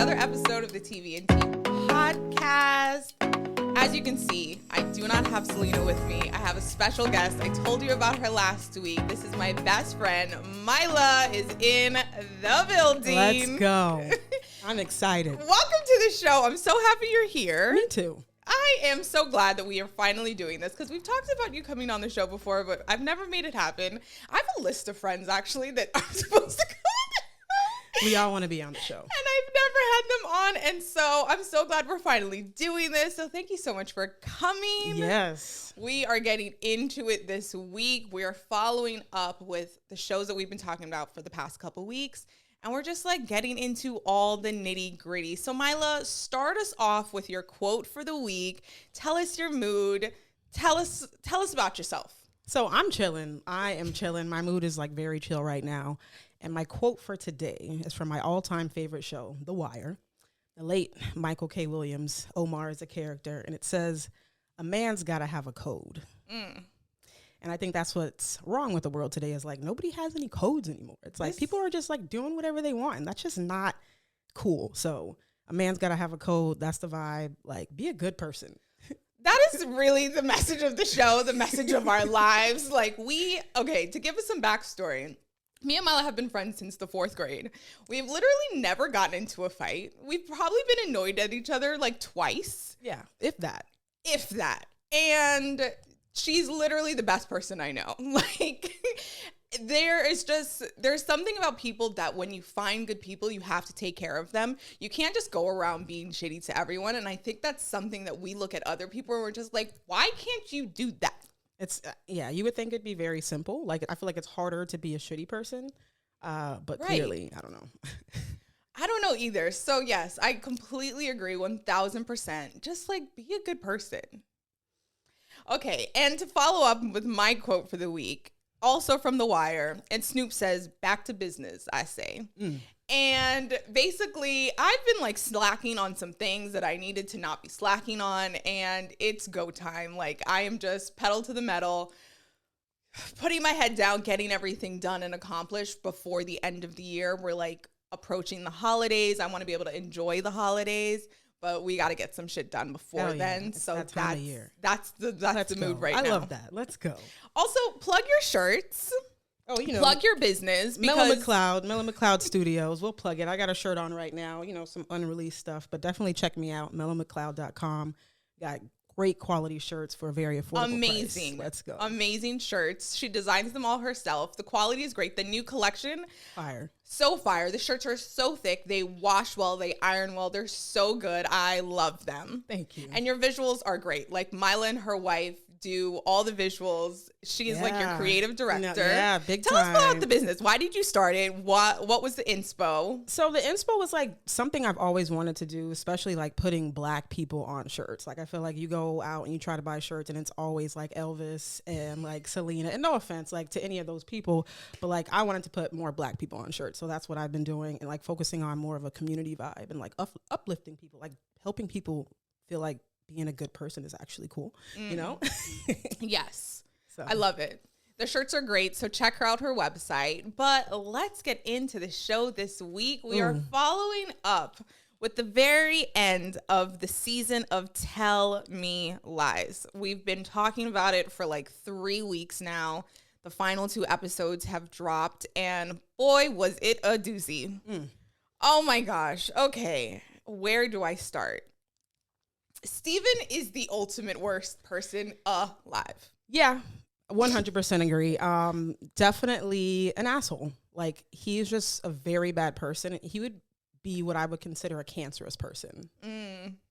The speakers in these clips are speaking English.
another episode of the TV and Tea podcast. As you can see, I do not have Selena with me. I have a special guest. I told you about her last week. This is my best friend. Milo is in the building. Let's go. I'm excited. Welcome to the show. I'm so happy you're here. Me too. I am so glad that we are finally doing this because we've talked about you coming on the show before, but I've never made it happen. I have a list of friends, actually, that are supposed to come. We all want to be on the show. And I've never had them on. And so I'm so glad we're finally doing this. So thank you so much for coming. Yes. We are getting into it this week. We are following up with the shows that we've been talking about for the past couple weeks. And we're just like getting into all the nitty gritty. So Milo, start us off with your quote for the week. Tell us your mood. Tell us about yourself. So I'm chilling. I am chilling. My mood is like very chill right now. And my quote for today is from my all-time favorite show, The Wire. The late Michael K. Williams, Omar is a character. And it says, a man's got to have a code. And I think that's what's wrong with the world today is like nobody has any codes anymore. It's like people are just like doing whatever they want. And that's just not cool. So a man's got to have a code. That's the vibe. Like be a good person. That is really the message of the show, the message of our lives. Like to give us some backstory. Me and Milo have been friends since the 4th grade. We've literally never gotten into a fight. We've probably been annoyed at each other like twice. Yeah, if that. If that. And she's literally the best person I know. Like, there's something about people that when you find good people, you have to take care of them. You can't just go around being shitty to everyone. And I think that's something that we look at other people and we're just like, why can't you do that? It's, you would think it'd be very simple. Like, I feel like it's harder to be a shitty person. But clearly, I don't know. I don't know either. So yes, I completely agree 1000%. Just like be a good person. Okay. And to follow up with my quote for the week, also from The Wire, and Snoop says, back to business, I say. And basically, I've been like slacking on some things that I needed to not be slacking on, and it's go time. Like I am just pedal to the metal, putting my head down, getting everything done and accomplished before the end of the year. We're like approaching the holidays. I want to be able to enjoy the holidays, but we got to get some shit done before then. So that time of year. That's the mood right now. I love that. Let's go. Also, plug your shirts. Oh, plug your business. Melo McCloud Studios. We'll plug it. I got a shirt on right now, some unreleased stuff, but definitely check me out, mellowmccloud.com. Got great quality shirts for a very affordable price. Let's go. Amazing shirts. She designs them all herself. The quality is great. The new collection. Fire. So fire. The shirts are so thick. They wash well. They iron well. They're so good. I love them. Thank you. And your visuals are great. Like Mila and her wife do all the visuals. She is like your creative director. Big time. Tell us about the business. Why did you start it? What was the inspo? So the inspo was like something I've always wanted to do, especially like putting Black people on shirts. Like I feel like you go out and you try to buy shirts and it's always like Elvis and like Selena. And no offense like to any of those people, but like I wanted to put more Black people on shirts. So that's what I've been doing and like focusing on more of a community vibe and like uplifting people, like helping people feel like being a good person is actually cool, Yes. So I love it. The shirts are great, so check her out her website. But let's get into the show this week. We are following up with the very end of the season of Tell Me Lies. We've been talking about it for like 3 weeks now. The final 2 episodes have dropped, and boy, was it a doozy. Oh my gosh. Okay, where do I start? Steven is the ultimate worst person alive. Yeah, 100% agree. Definitely an asshole. Like, he's just a very bad person. He would be what I would consider a cancerous person.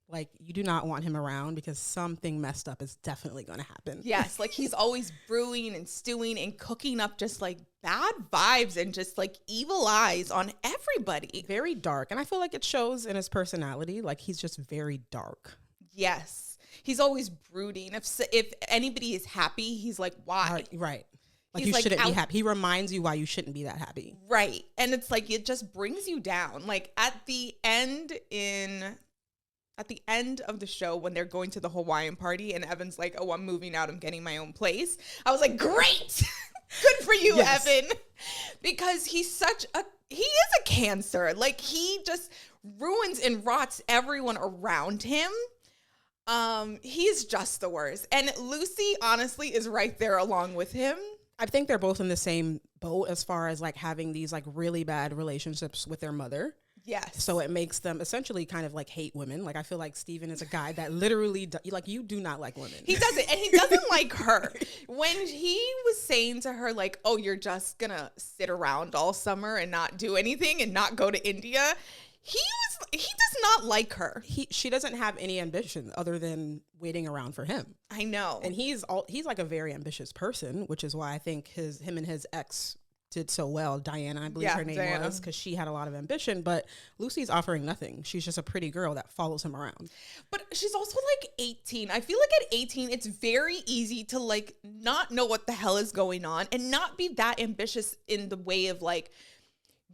Like, you do not want him around because something messed up is definitely going to happen. Yes, like he's always brewing and stewing and cooking up just like bad vibes and just like evil eyes on everybody. Very dark. And I feel like it shows in his personality. Like, he's just very dark. Yes. He's always brooding. If anybody is happy, he's like, why? Right. Like, you shouldn't be happy. He reminds you why you shouldn't be that happy. Right. And it's like, it just brings you down. Like at the end of the show, when they're going to the Hawaiian party and Evan's like, oh, I'm moving out. I'm getting my own place. I was like, great. Good for you, yes. Evan. Because he is a Cancer. Like, he just ruins and rots everyone around him. He's just the worst. And Lucy, honestly, is right there along with him. I think they're both in the same boat as far as like having these like really bad relationships with their mother. Yes. So it makes them essentially kind of like hate women. Like I feel like Steven is a guy that literally like you do not like women. He doesn't, and he doesn't like her. When he was saying to her like, "Oh, you're just gonna sit around all summer and not do anything and not go to India," he does not like her. She doesn't have any ambition other than waiting around for him. I know. And he's like a very ambitious person, which is why I think him and his ex did so well. Diana, I believe her name was, because she had a lot of ambition, but Lucy's offering nothing. She's just a pretty girl that follows him around. But she's also like 18. I feel like at 18, it's very easy to like not know what the hell is going on and not be that ambitious in the way of like,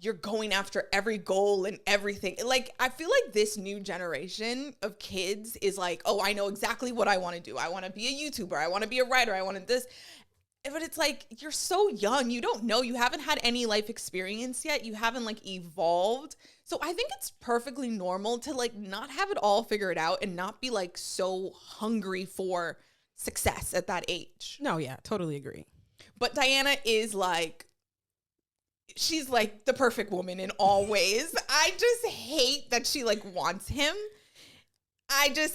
you're going after every goal and everything. Like, I feel like this new generation of kids is like, oh, I know exactly what I want to do. I want to be a YouTuber. I want to be a writer. I want to this. But it's like, you're so young. You don't know. You haven't had any life experience yet. You haven't like evolved. So I think it's perfectly normal to like not have it all figured out and not be like so hungry for success at that age. No, yeah, totally agree. But Diana is like, she's like the perfect woman in all ways. I just hate that she like wants him.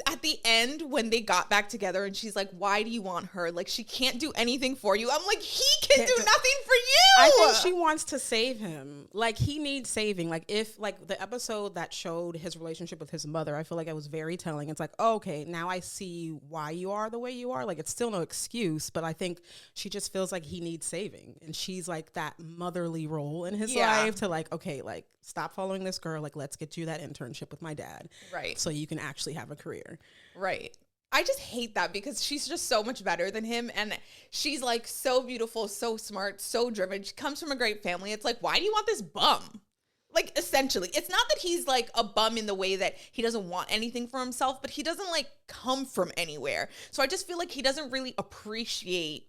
At the end, when they got back together and she's like, why do you want her? Like, she can't do anything for you. I'm like, he can do nothing for you. I think she wants to save him. Like, he needs saving. Like, if, like, the episode that showed his relationship with his mother, I feel like it was very telling. It's like, oh, okay, now I see why you are the way you are. Like, it's still no excuse, but I think she just feels like he needs saving. And she's, like, that motherly role in his life to, like, okay, like, stop following this girl. Like, let's get you that internship with my dad. Right. So you can actually have a career. Right. I just hate that because she's just so much better than him. And she's like so beautiful, so smart, so driven. She comes from a great family. It's like, why do you want this bum? Like, essentially, it's not that he's like a bum in the way that he doesn't want anything for himself, but he doesn't like come from anywhere. So I just feel like he doesn't really appreciate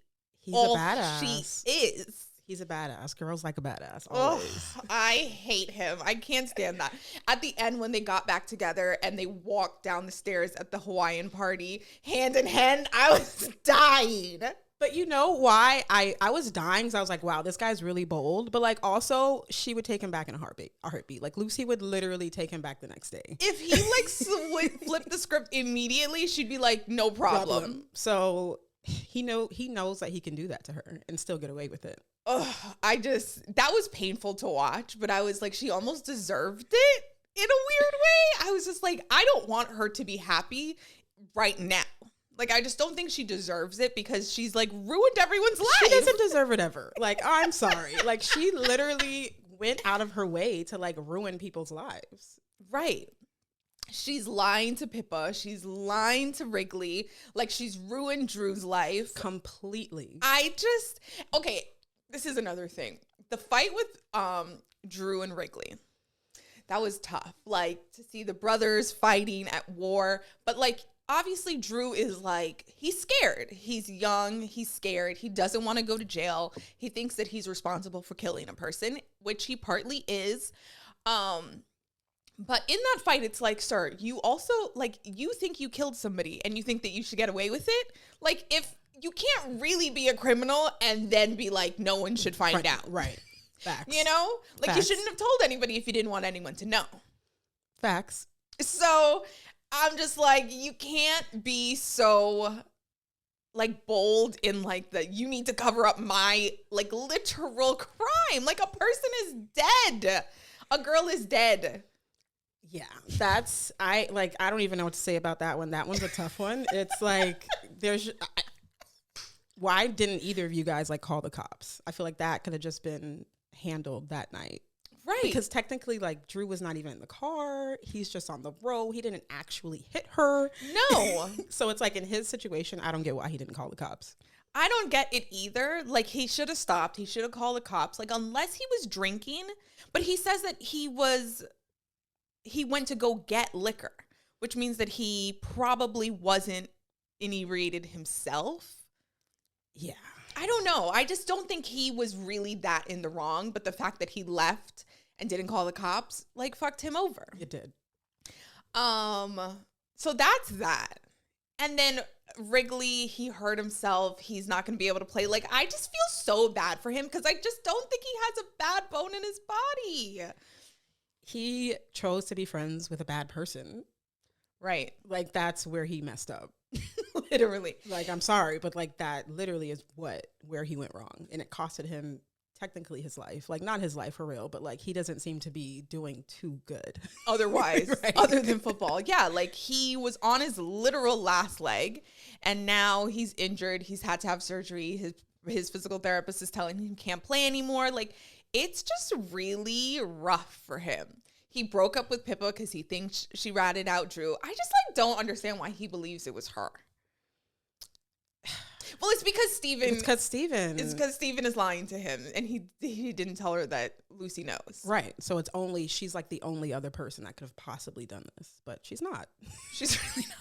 all a badass. She is. He's a badass. Girls like a badass. Always. Oh, I hate him. I can't stand that. At the end, when they got back together and they walked down the stairs at the Hawaiian party, hand in hand, I was dying. But you know why I was dying? Because I was like, wow, this guy's really bold. But like, also, she would take him back in a heartbeat. Like, Lucy would literally take him back the next day. If he like flipped the script immediately, she'd be like, no problem. So he knows that he can do that to her and still get away with it. Ugh, that was painful to watch, but I was like, she almost deserved it in a weird way. I was just like, I don't want her to be happy right now. Like, I just don't think she deserves it because she's like ruined everyone's life. She doesn't deserve it ever. Like, I'm sorry. Like, she literally went out of her way to like ruin people's lives. Right. She's lying to Pippa. She's lying to Wrigley. Like, she's ruined Drew's life. Completely. Okay, this is another thing. The fight with Drew and Wrigley, that was tough. Like, to see the brothers fighting at war. But, like, obviously Drew is, like, he's scared. He's young. He's scared. He doesn't want to go to jail. He thinks that he's responsible for killing a person, which he partly is. But in that fight, it's like, sir, you also, like, you think you killed somebody and you think that you should get away with it? Like, if you can't really be a criminal and then be like, no one should find out. Right. Facts. You know? Like, Facts. You shouldn't have told anybody if you didn't want anyone to know. Facts. So I'm just like, you can't be so, like, bold in, like, you need to cover up my, like, literal crime. Like, a person is dead. A girl is dead. Yeah, I don't even know what to say about that one. That one's a tough one. It's like, why didn't either of you guys like call the cops? I feel like that could have just been handled that night. Right. Because technically, like, Drew was not even in the car. He's just on the road. He didn't actually hit her. No. So it's like, in his situation, I don't get why he didn't call the cops. I don't get it either. Like, he should have stopped. He should have called the cops. Like, unless he was drinking. But he says that he went to go get liquor, which means that he probably wasn't inebriated himself. Yeah. I don't know. I just don't think he was really that in the wrong. But the fact that he left and didn't call the cops, like, fucked him over. It did. So that's that. And then Wrigley, he hurt himself. He's not going to be able to play. Like, I just feel so bad for him because I just don't think he has a bad bone in his body. He chose to be friends with a bad person. Right. Like, that's where he messed up. Literally. Like, I'm sorry, but like that literally is where he went wrong. And it costed him technically his life. Like, not his life for real, but like he doesn't seem to be doing too good Otherwise, right. Other than football. Yeah, like he was on his literal last leg and now he's injured. He's had to have surgery. His physical therapist is telling him he can't play anymore. Like, it's just really rough for him. He broke up with Pippa because he thinks she ratted out Drew. I just like don't understand why he believes it was her. Well, it's because Steven. It's because Steven is lying to him, and he didn't tell her that Lucy knows. Right. So she's like the only other person that could have possibly done this, but she's not. She's really not.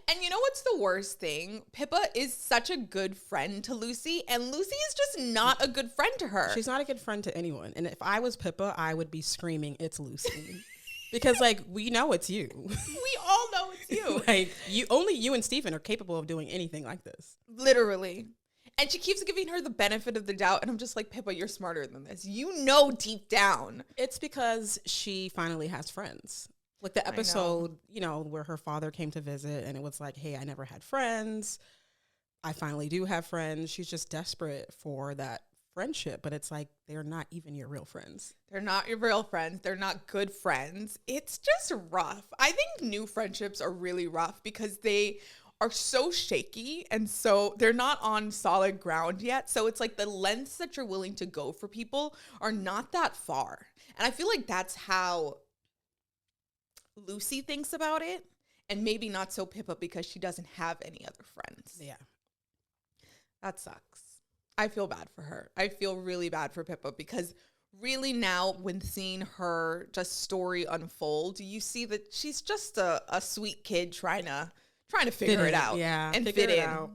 And you know what's the worst thing? Pippa is such a good friend to Lucy, and Lucy is just not a good friend to her. She's not a good friend to anyone. And if I was Pippa, I would be screaming, "It's Lucy." Because like we know it's you. We all know it's you. Like only you and Steven are capable of doing anything like this. Literally. And she keeps giving her the benefit of the doubt. And I'm just like, Pippa, you're smarter than this. You know deep down. It's because she finally has friends. Like the episode, where her father came to visit and it was like, hey, I never had friends. I finally do have friends. She's just desperate for that friendship, but it's like they're not even your real friends. They're not your real friends. They're not good friends. It's just rough. I think new friendships are really rough because they are so shaky and so they're not on solid ground yet. So it's like the lengths that you're willing to go for people are not that far. And I feel like that's how Lucy thinks about it, and maybe not so Pippa because she doesn't have any other friends. Yeah. That sucks. I feel bad for her. I feel really bad for Pippa because really now when seeing her just story unfold, you see that she's just a sweet kid trying to figure it out. Yeah. And fit in. Out.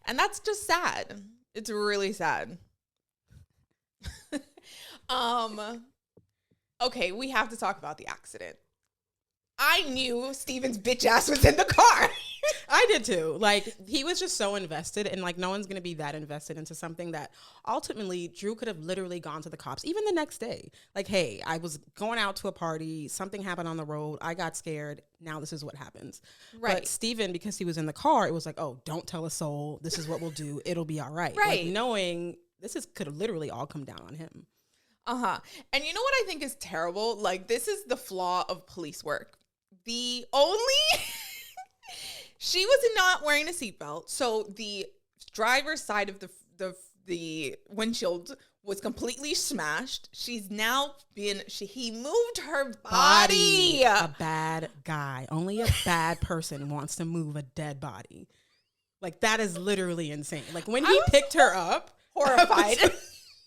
And that's just sad. It's really sad. Okay, we have to talk about the accident. I knew Steven's bitch ass was in the car. I did too. Like, he was just so invested, and like no one's going to be that invested into something that ultimately Drew could have literally gone to the cops even the next day. Like, hey, I was going out to a party. Something happened on the road. I got scared. Now this is what happens. Right. But Steven, because he was in the car, it was like, oh, don't tell a soul. This is what we'll do. It'll be all right. Right. Like, knowing this could have literally all come down on him. Uh-huh. And you know what I think is terrible? Like, this is the flaw of police work. The only... She was not wearing a seatbelt, so the driver's side of the windshield was completely smashed. She's now he moved her body. A bad guy. Only a bad person wants to move a dead body. Like, that is literally insane. Like, when he picked her up, horrified.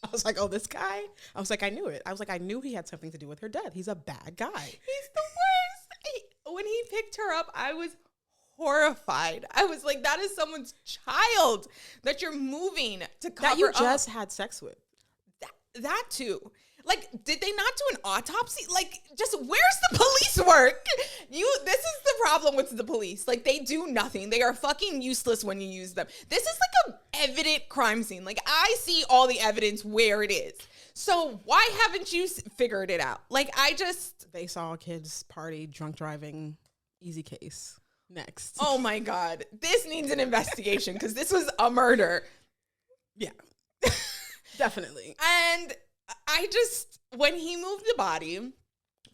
I was like, oh, this guy? I was like, I knew it. I was like, I knew he had something to do with her death. He's a bad guy. He's the worst. When he picked her up, I was horrified. I was like, that is someone's child that you're moving to cover that you up. Just had sex with. That too. Like, did they not do an autopsy? Like, just where's the police work? This is the problem with the police. Like, they do nothing. They are fucking useless when you use them. This is like a evident crime scene. Like, I see all the evidence where it is. So why haven't you figured it out? Like, they saw kids party, drunk driving, easy case. Next. Oh my God. This needs an investigation because this was a murder. Yeah. Definitely. And when he moved the body,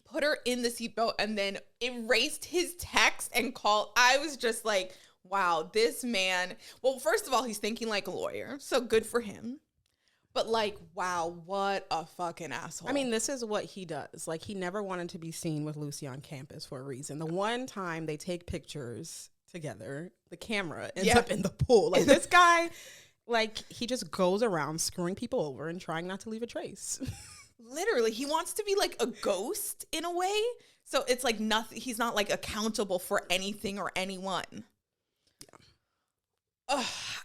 put her in the seatbelt, and then erased his text and call, I was just like, wow, this man. Well, first of all, he's thinking like a lawyer. So good for him. But like, wow, what a fucking asshole. I mean, this is what he does. Like, he never wanted to be seen with Lucy on campus for a reason. The one time they take pictures together, the camera ends up in the pool. Like, this guy, like, he just goes around screwing people over and trying not to leave a trace. Literally, he wants to be like a ghost in a way. So it's like nothing. He's not like accountable for anything or anyone.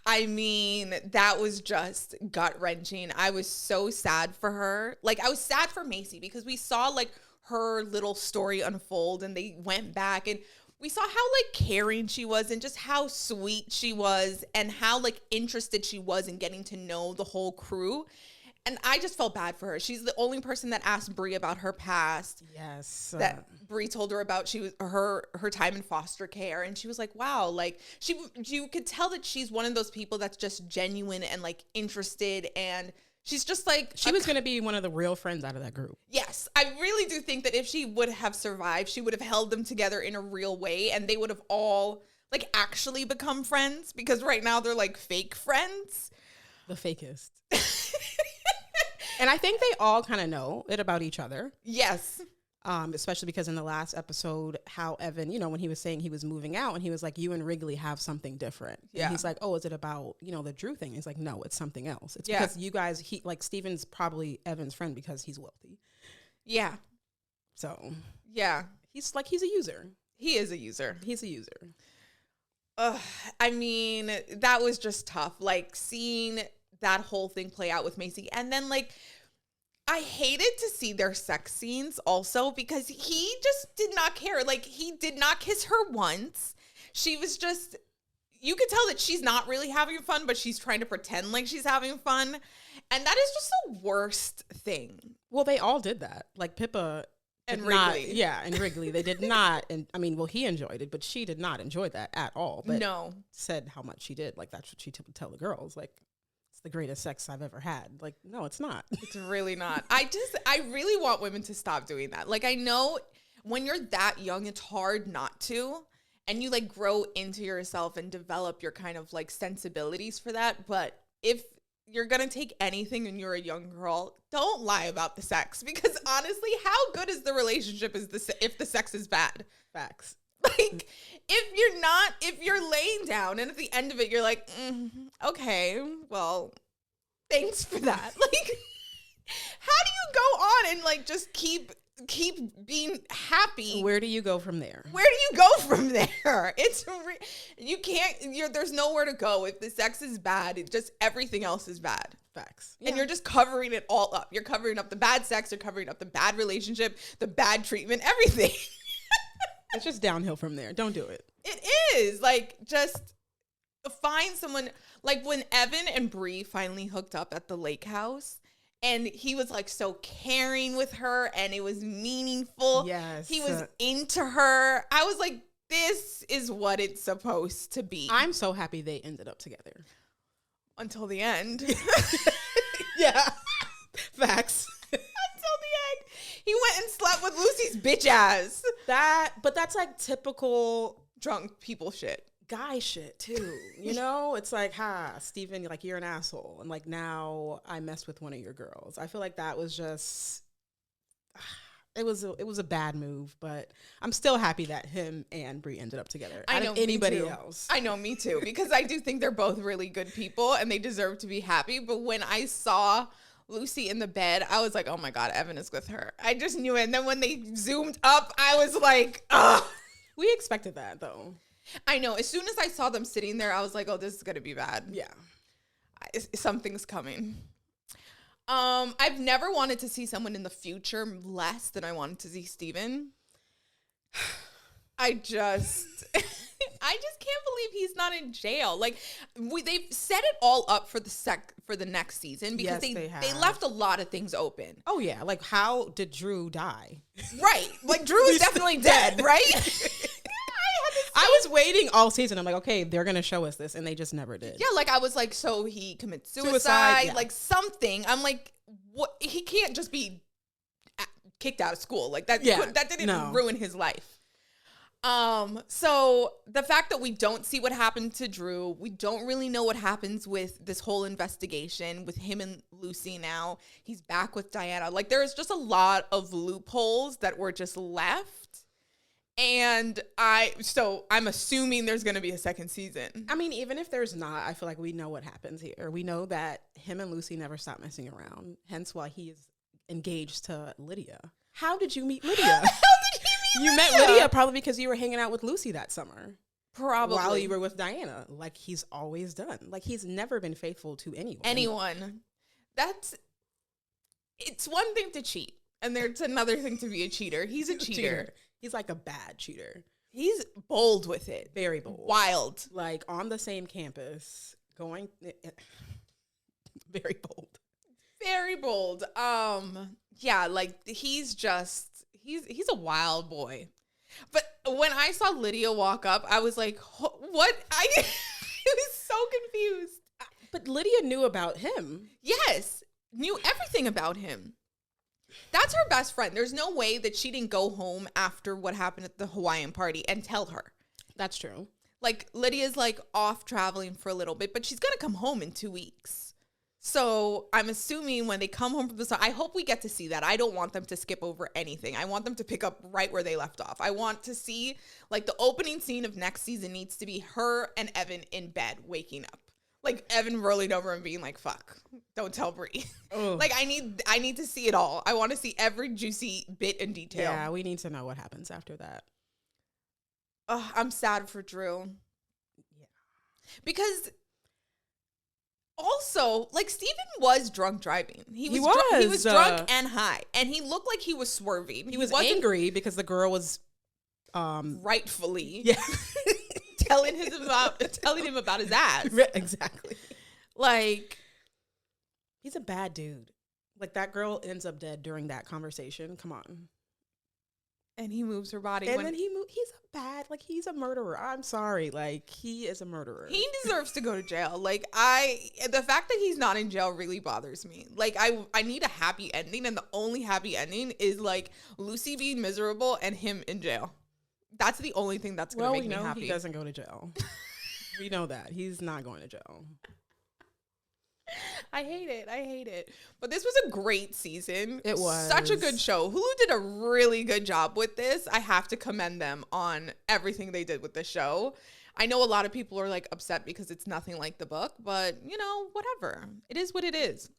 I mean, that was just gut-wrenching. I was so sad for her. Like, I was sad for Macy because we saw like her little story unfold, and they went back and we saw how like caring she was and just how sweet she was and how like interested she was in getting to know the whole crew. And I just felt bad for her. She's the only person that asked Brie about her past. Yes. That Brie told her about her time in foster care. And she was like, wow, like you could tell that she's one of those people that's just genuine and like interested, and she's just like... She was going to be one of the real friends out of that group. Yes. I really do think that if she would have survived, she would have held them together in a real way, and they would have all like actually become friends, because right now they're like fake friends. The fakest. And I think they all kind of know it about each other. Yes. Especially because in the last episode, how Evan, you know, when he was saying he was moving out and he was like, you and Wrigley have something different. Yeah. And he's like, oh, is it about, you know, the Drew thing? He's like, no, it's something else. It's because you guys, like Steven's probably Evan's friend because he's wealthy. Yeah. So. Yeah. He's a user. He is a user. He's a user. I mean, that was just tough. Like seeing that whole thing play out with Macy. And then like, I hated to see their sex scenes also because he just did not care. Like he did not kiss her once. She was just, you could tell that she's not really having fun, but she's trying to pretend like she's having fun. And that is just the worst thing. Well, they all did that. Like Pippa and Wrigley. And Wrigley. They did not. And I mean, well, he enjoyed it, but she did not enjoy that at all. But no. Said how much she did. Like that's what she would tell the girls. Like, the greatest sex I've ever had. Like, no, it's not. It's really not. I really want women to stop doing that. Like, I know when you're that young, it's hard not to. And you like grow into yourself and develop your kind of like sensibilities for that. But if you're going to take anything and you're a young girl, don't lie about the sex. Because honestly, how good is the relationship if the sex is bad? Facts. Like, if you're laying down and at the end of it, you're like, okay, well, thanks for that. Like, how do you go on and like just keep being happy? Where do you go from there? Where do you go from there? You can't, there's nowhere to go. If the sex is bad, everything else is bad. Facts. And you're just covering it all up. You're covering up the bad sex. You're covering up the bad relationship, the bad treatment, everything. It's just downhill from there. Don't do it. It is. Like, just find someone. Like, when Evan and Brie finally hooked up at the lake house, and he was, like, so caring with her, and it was meaningful. Yes. He was into her. I was like, this is what it's supposed to be. I'm so happy they ended up together. Until the end. Yeah. Facts. He went and slept with Lucy's bitch ass. But that's like typical drunk people shit. Guy shit too. You know, it's like, Steven, like you're an asshole. And like now I messed with one of your girls. I feel like that was just, it was a bad move, but I'm still happy that him and Brie ended up together. I know anybody else. I know, me too, because I do think they're both really good people and they deserve to be happy. But when I saw Lucy in the bed, I was like, oh my God, Evan is with her. I just knew it. And then when they zoomed up, I was like, ugh. We expected that though. I know. As soon as I saw them sitting there, I was like, oh, this is going to be bad. Yeah. Something's coming. I've never wanted to see someone in the future less than I wanted to see Steven. I just can't believe he's not in jail. Like they've set it all up for the next season because they left a lot of things open. Oh yeah, like how did Drew die? Right, like Drew is definitely dead, right? I was waiting all season. I'm like, okay, they're gonna show us this, and they just never did. Yeah, like I was like, so he commits suicide, yeah. Like something. I'm like, what? He can't just be kicked out of school like that. Yeah, that didn't ruin his life. So the fact that we don't see what happened to Drew, we don't really know what happens with this whole investigation with him and Lucy now. He's back with Diana. Like there's just a lot of loopholes that were just left. And I'm assuming there's going to be a second season. I mean, even if there's not, I feel like we know what happens here. We know that him and Lucy never stop messing around. Hence why he is engaged to Lydia. How did you meet Lydia? How did he meet You met Lydia probably because you were hanging out with Lucy that summer. Probably. While you were with Diana. Like he's always done. Like he's never been faithful to anyone. It's one thing to cheat. And there's another thing to be a cheater. He's a cheater. He's like a bad cheater. He's bold with it. Very bold. Wild. Like on the same campus, going very bold. Very bold. Yeah, like he's a wild boy. But when I saw Lydia walk up, I was like, what? I was so confused. But Lydia knew about him. Yes, knew everything about him. That's her best friend. There's no way that she didn't go home after what happened at the Hawaiian party and tell her. That's true. Like, Lydia's like off traveling for a little bit, but she's going to come home in 2 weeks. So I'm assuming when they come home from the I hope we get to see that. I don't want them to skip over anything. I want them to pick up right where they left off. I want to see, like, the opening scene of next season needs to be her and Evan in bed waking up. Like, Evan rolling over and being like, fuck, don't tell Bree. Like, I need to see it all. I want to see every juicy bit and detail. Yeah, we need to know what happens after that. I'm sad for Drew. Yeah. Because also, like, Steven was drunk driving. He was drunk and high. And he looked like he was swerving. He was angry because the girl was rightfully. Yeah. telling him about his ass. Exactly. Like, he's a bad dude. Like, that girl ends up dead during that conversation. Come on. And he moves her body. And then he's a murderer. I'm sorry. Like, he is a murderer. He deserves to go to jail. Like, the fact that he's not in jail really bothers me. Like, I need a happy ending. And the only happy ending is, like, Lucy being miserable and him in jail. That's the only thing that's going to make me happy. He doesn't go to jail. We know that. He's not going to jail. I hate it. But this was a great season. It was. Such a good show. Hulu did a really good job with this. I have to commend them on everything they did with the show. I know a lot of people are, like, upset because it's nothing like the book, but, you know, whatever. It is what it is.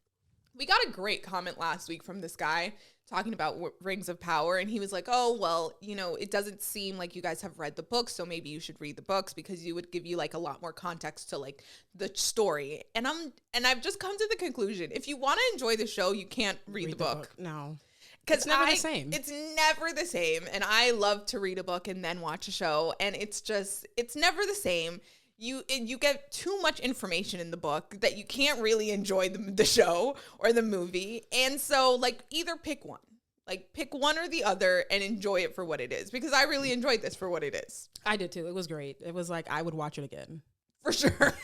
We got a great comment last week from this guy talking about Rings of Power, and he was like, oh, well, you know, it doesn't seem like you guys have read the books, so maybe you should read the books because you would give you, like, a lot more context to, like, the story. And I've just come to the conclusion, if you want to enjoy the show, you can't read the book. No. Because it's never the same. It's never the same, and I love to read a book and then watch a show, and it's never the same. You get too much information in the book that you can't really enjoy the show or the movie. And so, like, either pick one. Like, pick one or the other and enjoy it for what it is. Because I really enjoyed this for what it is. I did too. It was great. It was like, I would watch it again. For sure.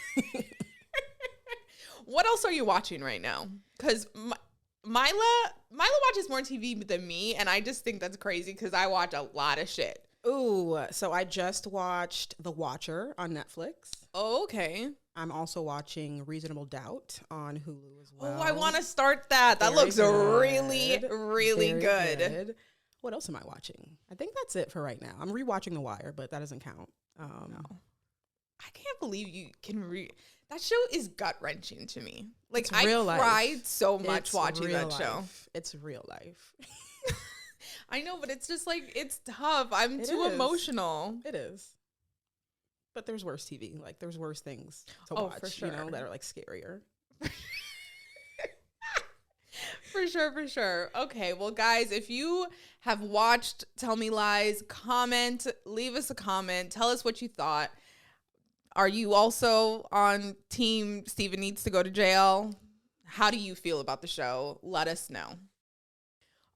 What else are you watching right now? Because Mila watches more TV than me. And I just think that's crazy because I watch a lot of shit. Ooh, so I just watched The Watcher on Netflix. Oh, okay. I'm also watching Reasonable Doubt on Hulu as well. Oh, I want to start that. That looks really, really good. What else am I watching? I think that's it for right now. I'm rewatching The Wire, but that doesn't count. No. I can't believe you can that show is gut-wrenching to me. Like, I cried so much watching that show. It's real life. I know, but it's just like, it's tough. I'm too emotional. It is. But there's worse TV. Like, there's worse things to watch, for sure. You know, that are, like, scarier. For sure. Okay, well, guys, if you have watched Tell Me Lies, comment, leave us a comment. Tell us what you thought. Are you also on team Steven needs to go to jail? How do you feel about the show? Let us know.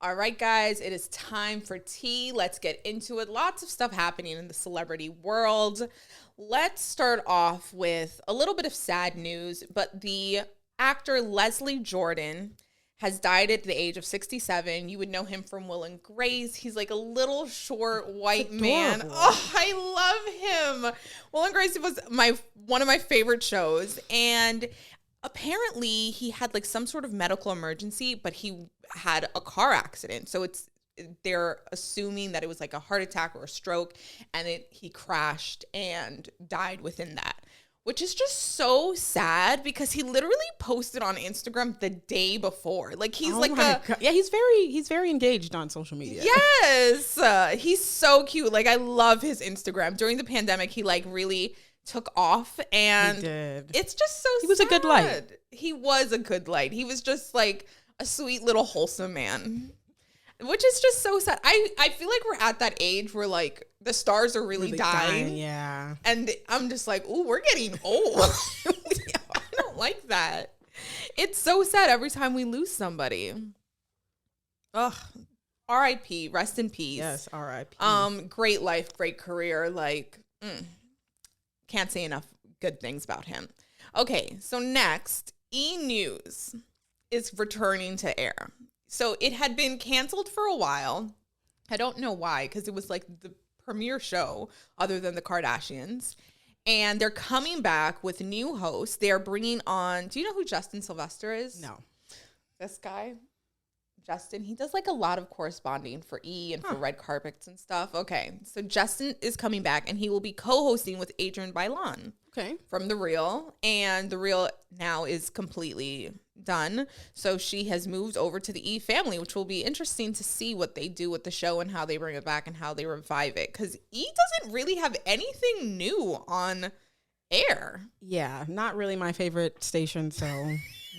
All right, guys, it is time for tea. Let's get into it. Lots of stuff happening in the celebrity world. Let's start off with a little bit of sad news, but the actor Leslie Jordan has died at the age of 67. You would know him from Will and Grace. He's like a little short white man. Oh, I love him. Will and Grace was one of my favorite shows, and apparently he had like some sort of medical emergency, but he had a car accident. So they're assuming that it was like a heart attack or a stroke, and he crashed and died within that, which is just so sad because he literally posted on Instagram the day before. Like, he's he's very engaged on social media. Yes. He's so cute. Like, I love his Instagram. During the pandemic, he like really took off, and it's just so he was a good light. He was a good light. He was just like a sweet little wholesome man. which is just so sad. I feel like we're at that age where like the stars are really dying. Yeah. And I'm just like, ooh, we're getting old. I don't like that. It's so sad every time we lose somebody. Ugh. R.I.P. Rest in peace. Yes, R.I.P. Great life, great career. Like, can't say enough good things about him. Okay, so next, E! News is returning to air. So it had been canceled for a while. I don't know why, because it was like the premiere show other than the Kardashians. And they're coming back with new hosts. They're bringing on, do you know who Justin Sylvester is? No. This guy? Justin, he does like a lot of corresponding for E! And for red carpets and stuff. Okay, so Justin is coming back and he will be co-hosting with Adrienne Bailon. Okay. From The Real. And The Real now is completely done. So she has moved over to the E! family, which will be interesting to see what they do with the show and how they bring it back and how they revive it. Because E! doesn't really have anything new on air. Yeah, not really my favorite station, so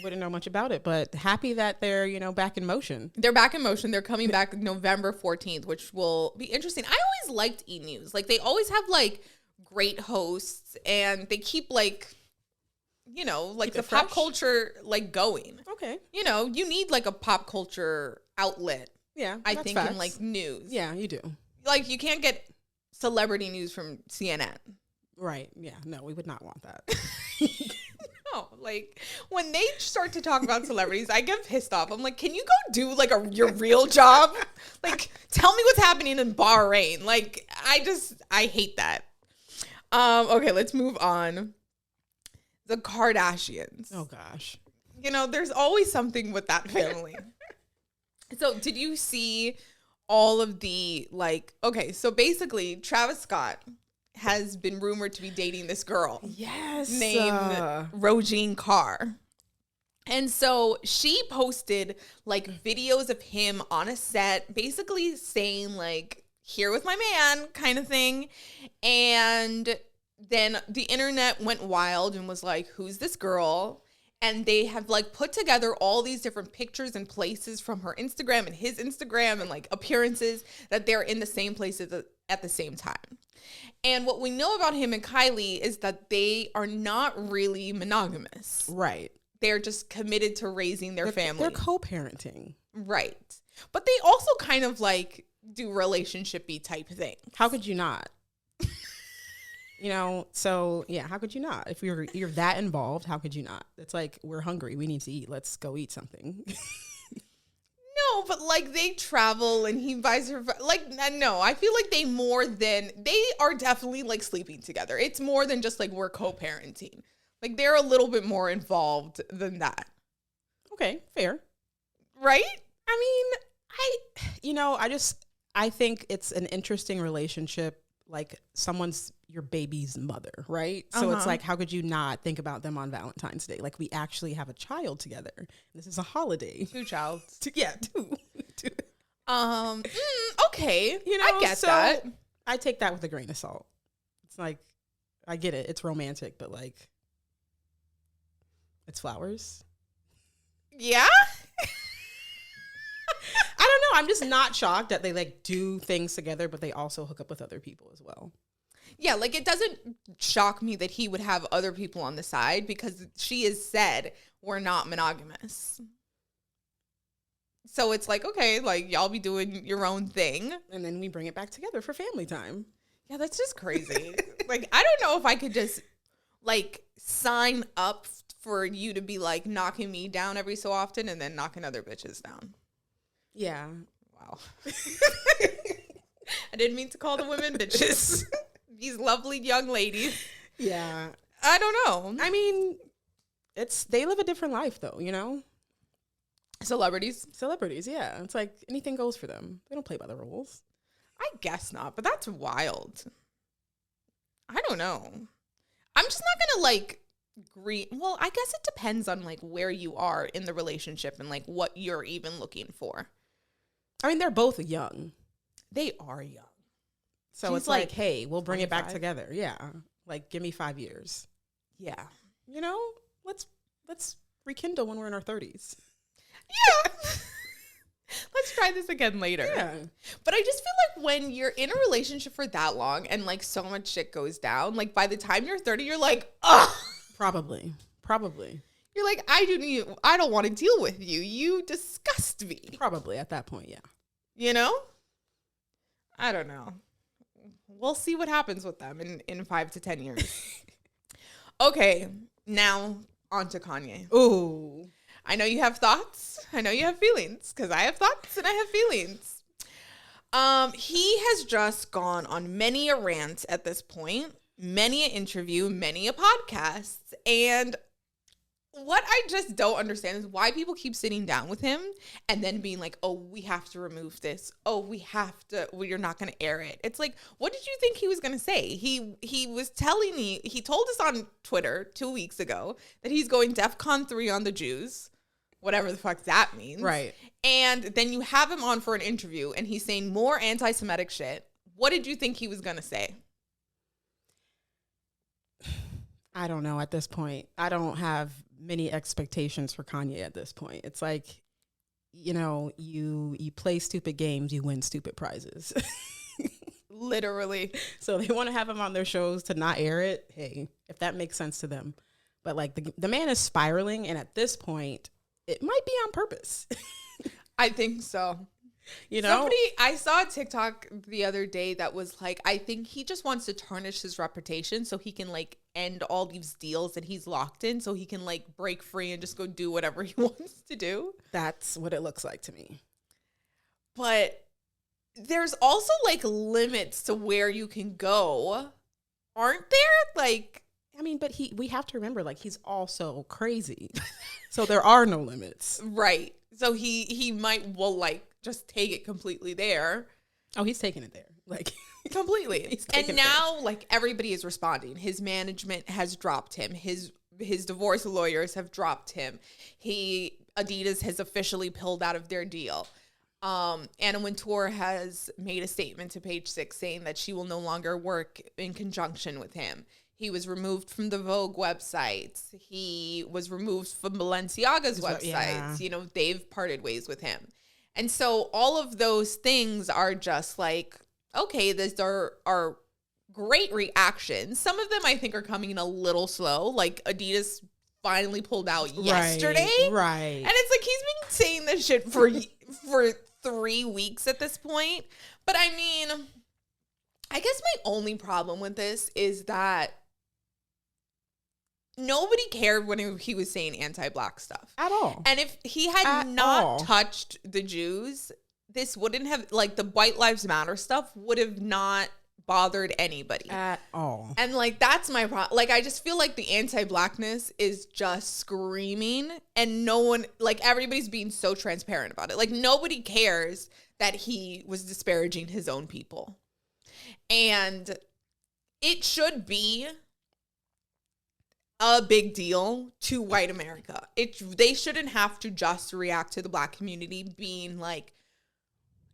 wouldn't know much about it. But happy that they're, back in motion. They're back in motion. They're coming back November 14th, which will be interesting. I always liked E! News. Like, they always have, like, great hosts, and they keep, like, like the pop culture, like, going. Okay. You need, like, a pop culture outlet. Yeah, I think facts. In, like, news. Yeah, you do. Like, you can't get celebrity news from CNN. Right. Yeah. No, we would not want that. No, like, when they start to talk about celebrities, I get pissed off. I'm like, can you go do, like, your real job? Like, tell me what's happening in Bahrain. Like, I hate that. Okay, let's move on. The Kardashians. Oh, gosh. There's always something with that family. So did you see all of the, like, okay, so basically Travis Scott has been rumored to be dating this girl. Yes. Named Roisin Carr. And so she posted, like, videos of him on a set, basically saying, like, here with my man kind of thing. And then the internet went wild and was like, who's this girl? And they have, like, put together all these different pictures and places from her Instagram and his Instagram and, like, appearances that they're in the same places at the same time. And what we know about him and Kylie is that they are not really monogamous. Right. They're just committed to raising their family. They're co-parenting. Right. But they also kind of, like, do relationship-y type things. How could you not? So yeah, how could you not? If you're that involved, how could you not? It's like, we're hungry, we need to eat. Let's go eat something. No, but like they travel and he buys her, like, no, I feel like they are definitely like sleeping together. It's more than just like we're co-parenting. Like they're a little bit more involved than that. Okay, fair. Right? I mean, I think it's an interesting relationship. Like someone's your baby's mother, right? So it's like, how could you not think about them on Valentine's Day? Like we actually have a child together. This is a holiday. Two child. Two. Okay. I get that. I take that with a grain of salt. It's like, I get it. It's romantic, but like, it's flowers. Yeah. I don't know. I'm just not shocked that they like do things together, but they also hook up with other people as well. Yeah, like it doesn't shock me that he would have other people on the side because she has said we're not monogamous. So it's like, okay, like y'all be doing your own thing. And then we bring it back together for family time. Yeah, that's just crazy. Like, I don't know if I could just like sign up for you to be like knocking me down every so often and then knocking other bitches down. Yeah. Wow. I didn't mean to call the women bitches. These lovely young ladies. Yeah. I don't know. I mean, they live a different life though, Celebrities, yeah. It's like anything goes for them. They don't play by the rules. I guess not, but that's wild. I don't know. I'm just not gonna like agree. Well, I guess it depends on like where you are in the relationship and like what you're even looking for. I mean, they're both young. They are young. So She's it's like, hey, we'll bring 25. it back together. Yeah. Like, give me 5 years. Yeah. Let's rekindle when we're in our 30s. Yeah. Let's try this again later. Yeah. But I just feel like when you're in a relationship for that long and like so much shit goes down, like by the time you're 30, you're like, ugh. Probably. You're like, I don't want to deal with you. You disgust me. Probably at that point, yeah. You know? I don't know. We'll see what happens with them in 5 to 10 years. Okay, now on to Kanye. Ooh. I know you have thoughts. I know you have feelings, because I have thoughts and I have feelings. He has just gone on many a rant at this point, many an interview, many a podcast, and what I just don't understand is why people keep sitting down with him and then being like, oh, we have to remove this. Oh, you're not going to air it. It's like, what did you think he was going to say? He was telling me, he told us on Twitter 2 weeks ago that he's going DEFCON 3 on the Jews, whatever the fuck that means. Right. And then you have him on for an interview and he's saying more anti-Semitic shit. What did you think he was going to say? I don't know at this point. I don't have many expectations for Kanye at this point. It's like, you know, you play stupid games, you win stupid prizes. Literally. So they want to have him on their shows to not air it. Hey, if that makes sense to them. But like the man is spiraling, and at this point, it might be on purpose. I think so. You know, I saw a TikTok the other day that was like, I think he just wants to tarnish his reputation so he can like end all these deals that he's locked in, so he can like break free and just go do whatever he wants to do. That's what it looks like to me. But there's also like limits to where you can go, aren't there? Like, I mean, but we have to remember, like, he's also crazy. So there are no limits. Right. So he might like just take it completely there. Oh, he's taking it there. Like completely. And now like everybody is responding. His management has dropped him. His divorce lawyers have dropped him. Adidas has officially pulled out of their deal. Anna Wintour has made a statement to Page Six saying that she will no longer work in conjunction with him. He was removed from the Vogue websites. He was removed from Balenciaga's websites. Yeah. You know, they've parted ways with him. And so all of those things are just like, okay, these are great reactions. Some of them I think are coming in a little slow. Like Adidas finally pulled out yesterday. Right. And it's like he's been saying this shit for 3 weeks at this point. But I mean, I guess my only problem with this is that nobody cared when he was saying anti-Black stuff. At all. And if he had not touched the Jews, this wouldn't have, like, the White Lives Matter stuff would have not bothered anybody. At all. And, like, that's my problem. Like, I just feel like the anti-Blackness is just screaming, and no one, like, everybody's being so transparent about it. Like, nobody cares that he was disparaging his own people. And it should be a big deal to white America. They shouldn't have to just react to the Black community being like,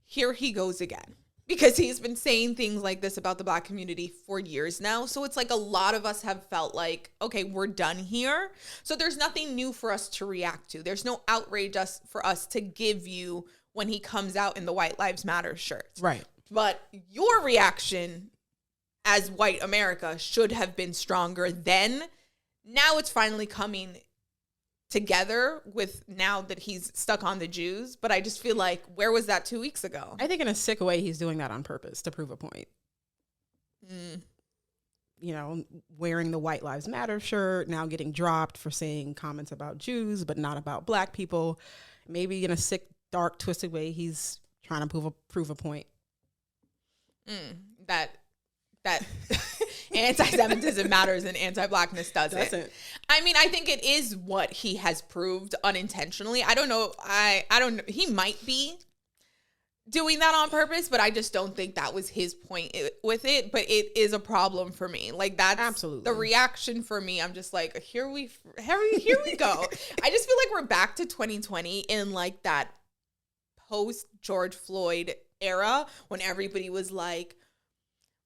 here he goes again. Because he's been saying things like this about the Black community for years now. So it's like a lot of us have felt like, okay, we're done here. So there's nothing new for us to react to. There's no outrage for us to give you when he comes out in the White Lives Matter shirt. Right. But your reaction as white America should have been stronger then. Now it's finally coming together with now that he's stuck on the Jews. But I just feel like, where was that 2 weeks ago? I think in a sick way, he's doing that on purpose to prove a point. You know, wearing the White Lives Matter shirt, now getting dropped for saying comments about Jews, but not about Black people. Maybe in a sick, dark, twisted way, he's trying to prove a point. That anti-Semitism matters and anti-Blackness doesn't. I mean, I think it is what he has proved unintentionally. I don't know. I don't know. He might be doing that on purpose, but I just don't think that was his point with it. But it is a problem for me. Like, that's absolutely the reaction for me. I'm just like, here we go. I just feel like we're back to 2020 in like that post George Floyd era when everybody was like,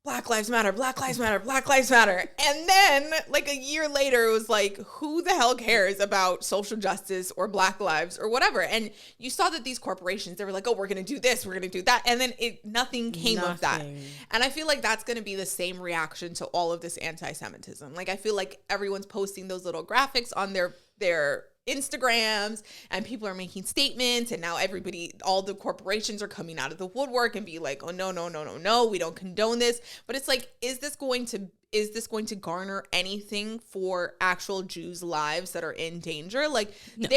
Black Lives Matter, Black Lives Matter, Black Lives Matter. And then like a year later, it was like, who the hell cares about social justice or Black lives or whatever? And you saw that these corporations, they were like, oh, we're going to do this, we're going to do that. And then nothing came of that. And I feel like that's going to be the same reaction to all of this anti-Semitism. Like, I feel like everyone's posting those little graphics on their Instagrams, and people are making statements, and now all the corporations are coming out of the woodwork and be like, oh, no, we don't condone this. But it's like, is this going to garner anything for actual Jews' lives that are in danger? Like, no.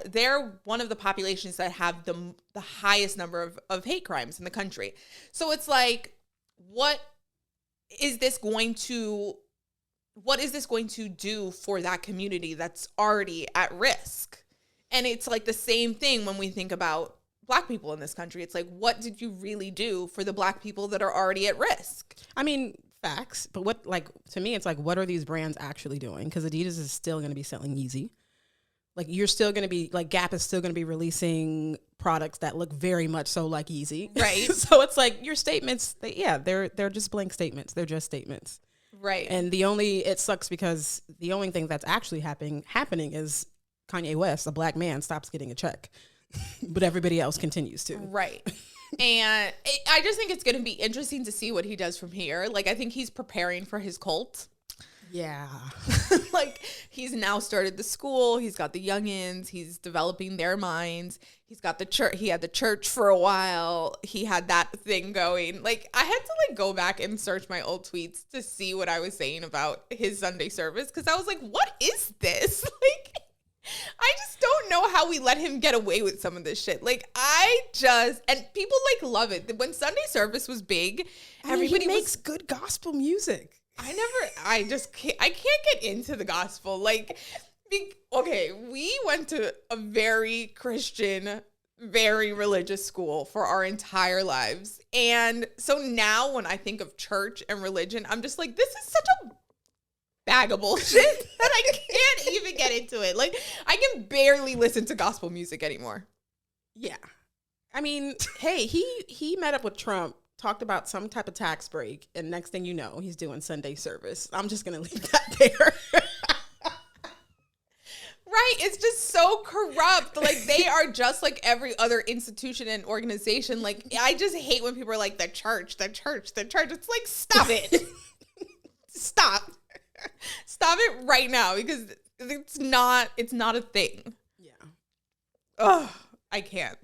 They're one of the populations that have the highest number of hate crimes in the country. So it's like, what is this going to do for that community that's already at risk? And it's like the same thing when we think about Black people in this country. It's like, what did you really do for the Black people that are already at risk? I mean, facts. But what, like, to me, it's like, what are these brands actually doing? Because Adidas is still going to be selling Yeezy. Like, you're still going to be, like, Gap is still going to be releasing products that look very much so like Yeezy. Right. So it's like, your statements, they're just blank statements. They're just statements. Right. And it sucks because the only thing that's actually happening is Kanye West, a Black man, stops getting a check, but everybody else continues to. Right. And I just think it's going to be interesting to see what he does from here. Like, I think he's preparing for his cult. Yeah. Like, he's now started the school. He's got the youngins. He's developing their minds. He's got the church. He had the church for a while. He had that thing going. Like, I had to like go back and search my old tweets to see what I was saying about his Sunday service, because I was like, what is this? Like, I just don't know how we let him get away with some of this shit. Like, and people like love it. When Sunday service was big, everybody makes good gospel music. I can't get into the gospel. Like, okay, we went to a very Christian, very religious school for our entire lives. And so now when I think of church and religion, I'm just like, this is such a bag of bullshit that I can't even get into it. Like, I can barely listen to gospel music anymore. Yeah. I mean, hey, he met up with Trump, talked about some type of tax break, and next thing you know, he's doing Sunday service. I'm just going to leave that there. Right. It's just so corrupt. Like, they are just like every other institution and organization. Like, I just hate when people are like, the church. It's like, stop it. Stop it right now, because it's not a thing. Yeah. Ugh, I can't.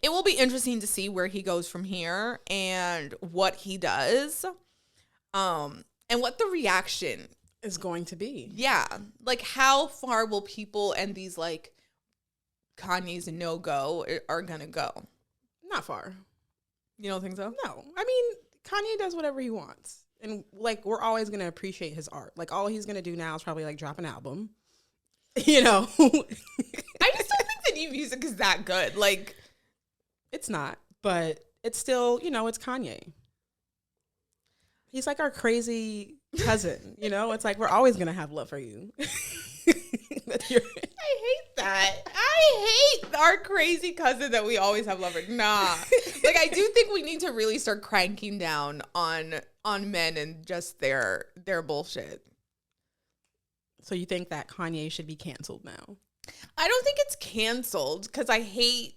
It will be interesting to see where he goes from here and what he does, and what the reaction is going to be. Yeah. Like, how far will people and these like Kanye's no-go are gonna go? Not far. You don't think so? No. I mean, Kanye does whatever he wants. And like, we're always gonna appreciate his art. Like, all he's gonna do now is probably like drop an album. You know. I just don't think the new music is that good. Like, it's not, but it's still, it's Kanye. He's like our crazy cousin, It's like, we're always going to have love for you. I hate that. I hate our crazy cousin that we always have love for. Nah. Like, I do think we need to really start cranking down on men and just their bullshit. So you think that Kanye should be canceled now? I don't think it's canceled, because I hate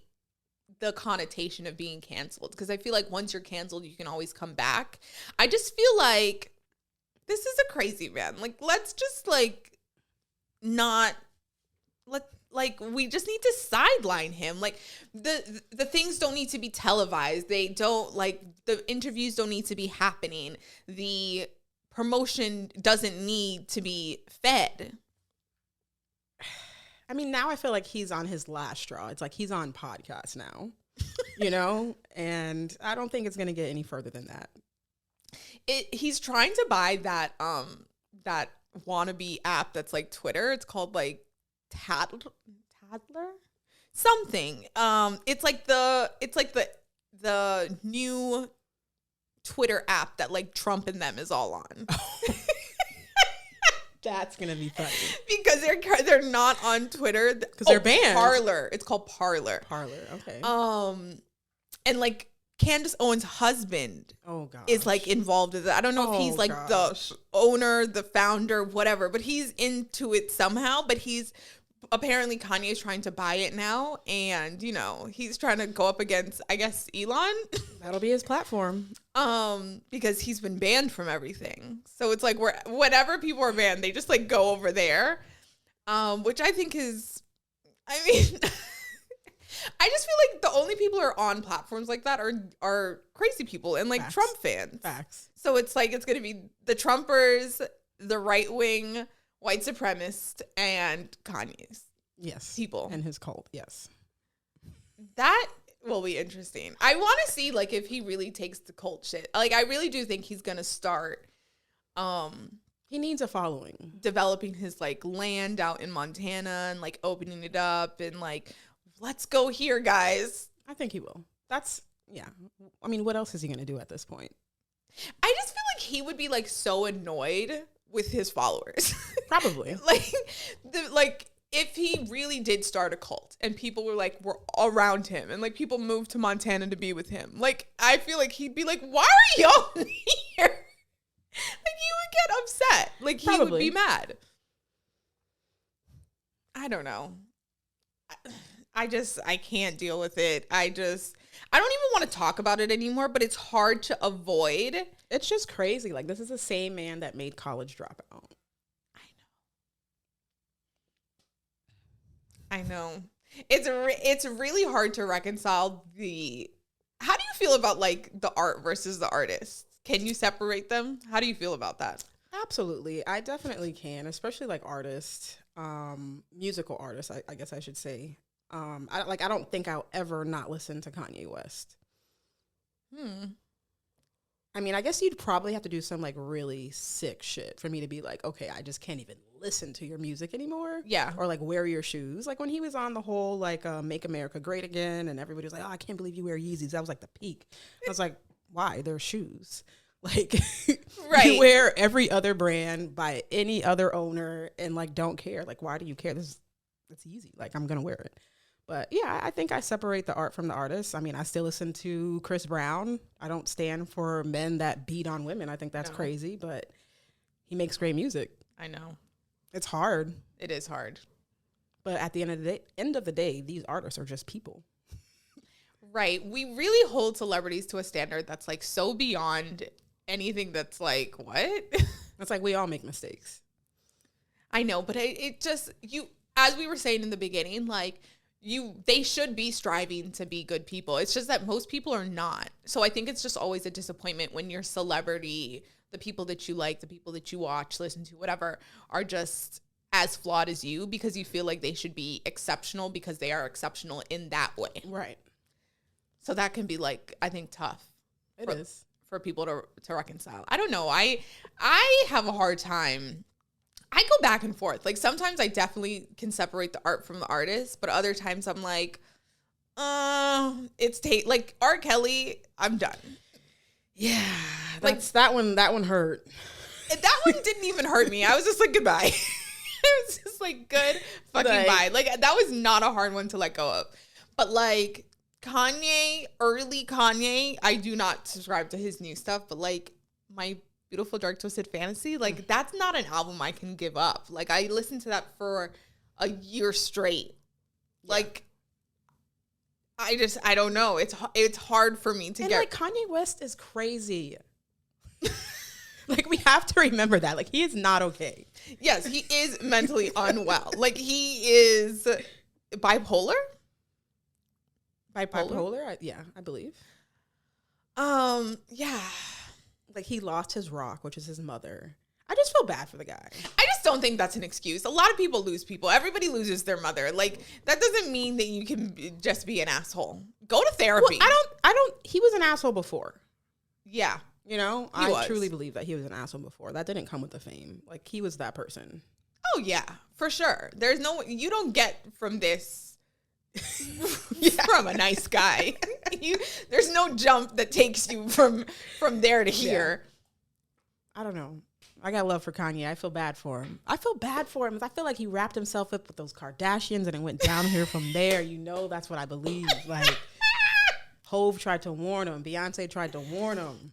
the connotation of being canceled, because I feel like once you're canceled, you can always come back. I just feel like this is a crazy man. Like, let's just like not we just need to sideline him. Like, the things don't need to be televised. They don't, like, the interviews don't need to be happening. The promotion doesn't need to be fed. I mean, now I feel like he's on his last straw. It's like he's on podcasts now, and I don't think it's going to get any further than that. He's trying to buy that wannabe app that's like Twitter. It's called like Tadler something. It's like the new Twitter app that like Trump and them is all on. That's gonna be funny because they're not on Twitter because they're banned. Parler. It's called Parler. Okay. And like Candace Owens' husband is like involved with it. I don't know if he's like the owner, the founder, whatever, but he's into it somehow. But he's apparently Kanye's trying to buy it now, and you know he's trying to go up against, I guess, Elon. That'll be his platform. Because he's been banned from everything. So it's like whatever people are banned, they just like go over there. Which I think is, I mean. I just feel like the only people who are on platforms like that are crazy people and like Trump fans. Facts. So it's like it's going to be the Trumpers, the right wing, white supremacist, and Kanye's. Yes. People. And his cult. Yes. That will be interesting. I want to see like if he really takes the cult shit. Like I really do think he's going to start. He needs a following. Developing his like land out in Montana and like opening it up and like. Let's go here, guys. I think he will. Yeah. I mean, what else is he going to do at this point? I just feel like he would be like so annoyed with his followers. Probably. like if he really did start a cult and people were around him and like people moved to Montana to be with him. Like I feel like he'd be like, "Why are y'all here?" Like he would get upset. Like he would be mad. I don't know. I can't deal with it. I don't even want to talk about it anymore, but it's hard to avoid. It's just crazy. Like, this is the same man that made College Dropout. I know. It's really hard to reconcile how do you feel about like the art versus the artist? Can you separate them? How do you feel about that? Absolutely. I definitely can, especially like artists, musical artists, I guess I should say. I don't think I'll ever not listen to Kanye West. I mean, I guess you'd probably have to do some like really sick shit for me to be like, okay, I just can't even listen to your music anymore. Yeah. Or like wear your shoes. Like when he was on the whole like Make America Great Again and everybody was like, oh, I can't believe you wear Yeezys. That was like the peak. I was like, why? They're shoes. Like right. You wear every other brand by any other owner and like don't care. Like, why do you care? It's easy. Like, I'm going to wear it. But yeah, I think I separate the art from the artist. I mean, I still listen to Chris Brown. I don't stand for men that beat on women. I think that's crazy, but he makes great music. I know. It's hard. It is hard. But at the end of the day, these artists are just people. Right. We really hold celebrities to a standard that's like so beyond anything that's like, what? It's like we all make mistakes. I know, but it just, as we were saying in the beginning, like, they should be striving to be good people. It's just that most people are not. So I think it's just always a disappointment when your celebrity, the people that you like, the people that you watch, listen to, whatever, are just as flawed as you because you feel like they should be exceptional because they are exceptional in that way. Right. So that can be like, I think tough. It is. For people to reconcile. I don't know. I have a hard time. I go back and forth. Like sometimes I definitely can separate the art from the artist, but other times I'm like, like R. Kelly, I'm done. Yeah. That one hurt. That one didn't even hurt me. I was just like, goodbye. It was just like, good fucking bye. Like that was not a hard one to let go of. But like early Kanye, I do not subscribe to his new stuff, but like My Beautiful Dark Twisted Fantasy, like that's not an album I can give up. Like I listened to that for a year straight. Yeah. Like I don't know. It's hard for me to get. Like Kanye West is crazy. Like we have to remember that. Like he is not okay. Yes, he is mentally unwell. Like he is bipolar. Bipolar? Yeah, I believe. Yeah. Like he lost his rock, which is his mother. I just feel bad for the guy. I just don't think that's an excuse. A lot of people lose people. Everybody loses their mother. Like that doesn't mean that you can just be an asshole. Go to therapy. Well, I don't he was an asshole before. Yeah. You know, I truly believe that he was an asshole before. That didn't come with the fame. Like he was that person. Oh yeah, for sure. You don't get from this from a nice guy. There's no jump that takes you from there to here. I don't know. I got love for Kanye. I feel bad for him. I feel like he wrapped himself up with those Kardashians and it went down here from there. You know, that's what I believe. Like, Hove tried to warn him. Beyonce tried to warn him.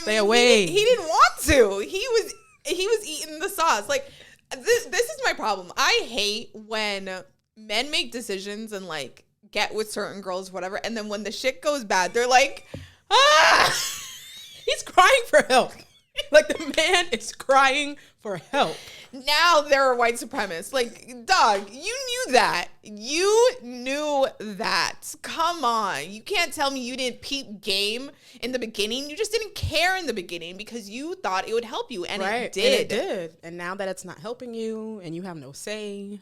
Stay away. He didn't want to. He was eating the sauce. Like, this is my problem. I hate when men make decisions and like get with certain girls, whatever, and then when the shit goes bad, they're like, he's crying for help. Like, the man is crying for help. Now they're a white supremacist. Like, dog, you knew that. You knew that. Come on. You can't tell me you didn't peep game in the beginning. You just didn't care in the beginning because you thought it would help you. And it did. And it did. And now that it's not helping you and you have no say,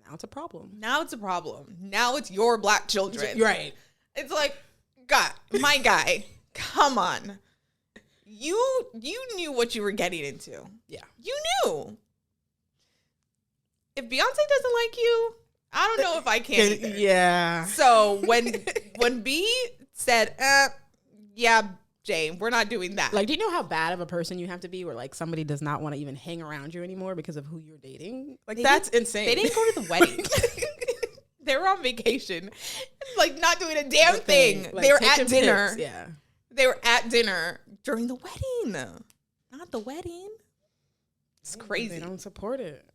now it's a problem. Now it's a problem. Now it's your black children. Right. It's like, God, my guy, come on. You knew what you were getting into. Yeah. You knew. If Beyonce doesn't like you, I don't know if I can either. Yeah. So when B said, yeah, Jay, we're not doing that. Like, do you know how bad of a person you have to be where, like, somebody does not want to even hang around you anymore because of who you're dating? Like, that's insane. They didn't go to the wedding. They were on vacation. Like, not doing a damn thing. Like, they were at dinner. Pics, yeah. They were at dinner during the wedding. Not the wedding. It's crazy. They don't support it.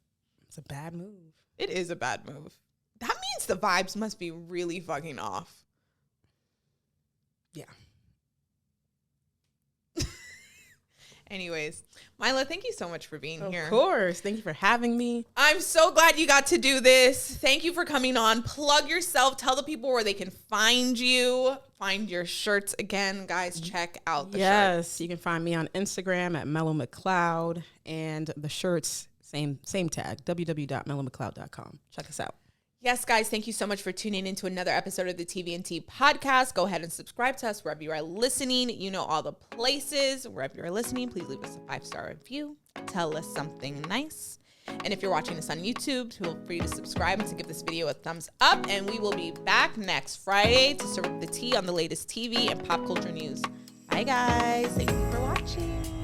It's a bad move. It is a bad move. That means the vibes must be really fucking off. Yeah. Anyways, Mila, thank you so much for being here. Of course. Thank you for having me. I'm so glad you got to do this. Thank you for coming on. Plug yourself. Tell the people where they can find you. Find your shirts again. Guys, check out the shirts. Yes, you can find me on Instagram at Melo McCloud. And the shirts, same tag, www.mellowmccloud.com. Check us out. Yes, guys, thank you so much for tuning into another episode of the TV&T podcast. Go ahead and subscribe to us wherever you are listening. You know all the places. Wherever you're listening, please leave us a 5-star review. Tell us something nice. And if you're watching us on YouTube, feel free to subscribe and to give this video a thumbs up. And we will be back next Friday to serve the tea on the latest TV and pop culture news. Bye, guys. Thank you for watching.